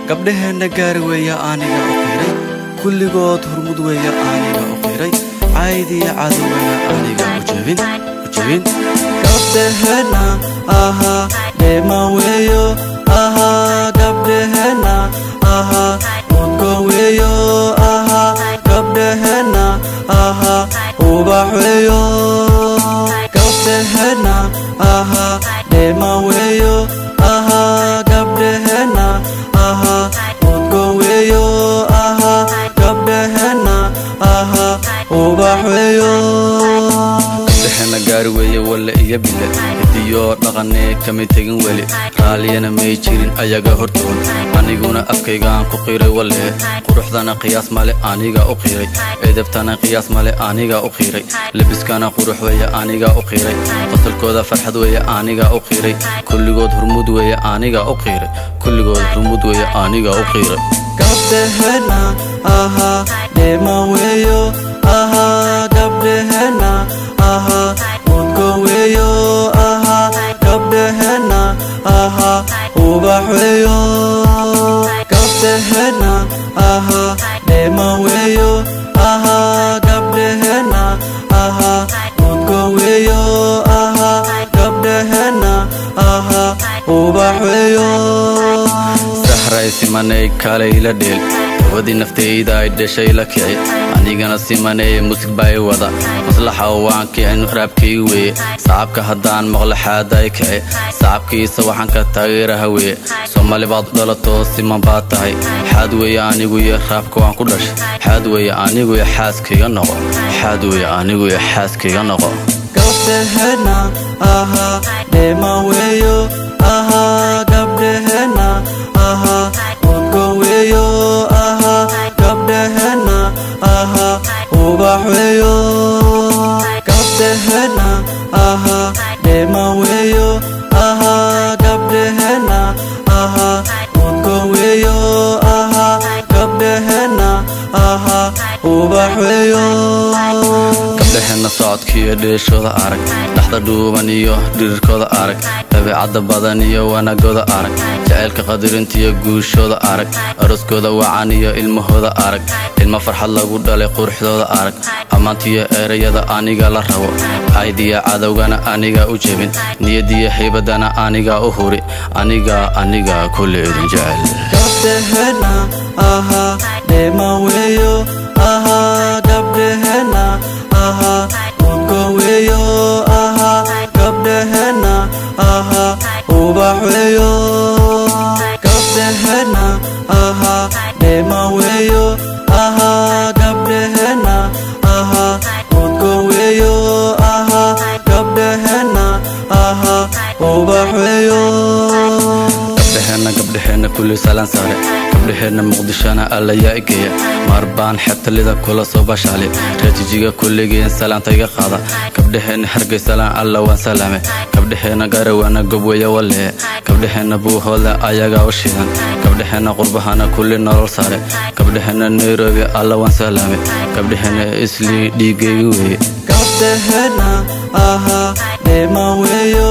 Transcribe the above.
gabdhaheena gaari weeya aniga u qiray kulligood hormud weeya aniga u qiray caydiya cadowgana aniga u jabin gabdhaheena aha dheema weeyo aha gabdhaheena aha mudgo weeyo aha gabdhaheena aha ubax weeyo gabdhaheena aha dheema weeyo aha gabdhaheena aha mudgo weeyo aha gabdhaheena aha ubax weeyo gabdhaheena gaari weeye walla iyo bille hidiyo dhaqanee kama tegin weli raaliyana may jirin ayaga hortood aniguna afkaygaan ku qiray walle quruxdana qiyaas male aniga u qiray edebtana qiyaas male aniga u qiray labiskana qurux weeye aniga u qiray qosolkooda farxad weeye aniga u qiray kulligood hormud weeye aniga u qiray kulligood hormud weeye aniga u qiray gabdhaheena aha dheema weeyo aha gabdhaheena aha mudgo weeyo aha gabdhaheena aha ubax weeyo gabdhaheena aha dheema weeyo aha gabdhaheena aha mudgo weeyo aha gabdhaheena aha ubax weeyo sahray simanay kale ila dheel ودي نفتيدا يدشي لك أنيجنا سيماني موسيقى باي وضع مصلحة وانك إنه رابكي وي صعبك هدان مغلى حدايك صعبكي سواحن كتغير هوي ثم لبعض ضلطو سيمان باتاي حادوي أني ويا رابك وان كلش حادوي أني ويا حاسك ينقو حادوي أني ويا حاسك ينقو gabdhaheena aha dheema weeyo aha gabdhaheena aha mudgo weeyo aha gabdhaheena aha ubax weeyo gabdhaheena aha dheema weeyo aha gabdhaheena aha mudgo weeyo aha gabdhaheena aha ubax weeyo gabdhaheena socodkiiyo dheeshooda arag dhaxda dhuuban iyo dhirirkooda arag dabeecadda badan iyo wanaaggooda arag jacaylka qadirintiyo guushooda arag aroskooda wacan iyo ilmahooda arag ilma farxad lagu dhalay quruxdooda arag ammaantiyo erayada aniga la rabo caydiya cadowgana aniga u jebin niyadiyo haybadana aniga u huri aniga kulli idin jecel gabdhaheena aha dheema weeyo aha gabdhaheena aha mudgo weeyo aha gabdhaheena aha ubax weeyo gabdhaheena aha dheema weeyo aha gabdhaheena aha mudgo weeyo aha gabdhaheena aha ubax weeyo gabdhaheena kulli salaan saare gabdhaheena muqdishana alla yaa igeeya marbaan xabtalida kula soo bashaale rajijiga kulligeen salaanta iga qaada gabdhaheena hargeysalaan alla waan salaame gabdhaheena garawana gobweeya walle gabdhaheena buuhooda ayaga u shidan gabdhaheena qurbahana kulli nolol saare gabdhaheena nairobi alla waan salaame gabdhaheena isli dhiigaygu weeye gabdhaheena aha dheema weeyo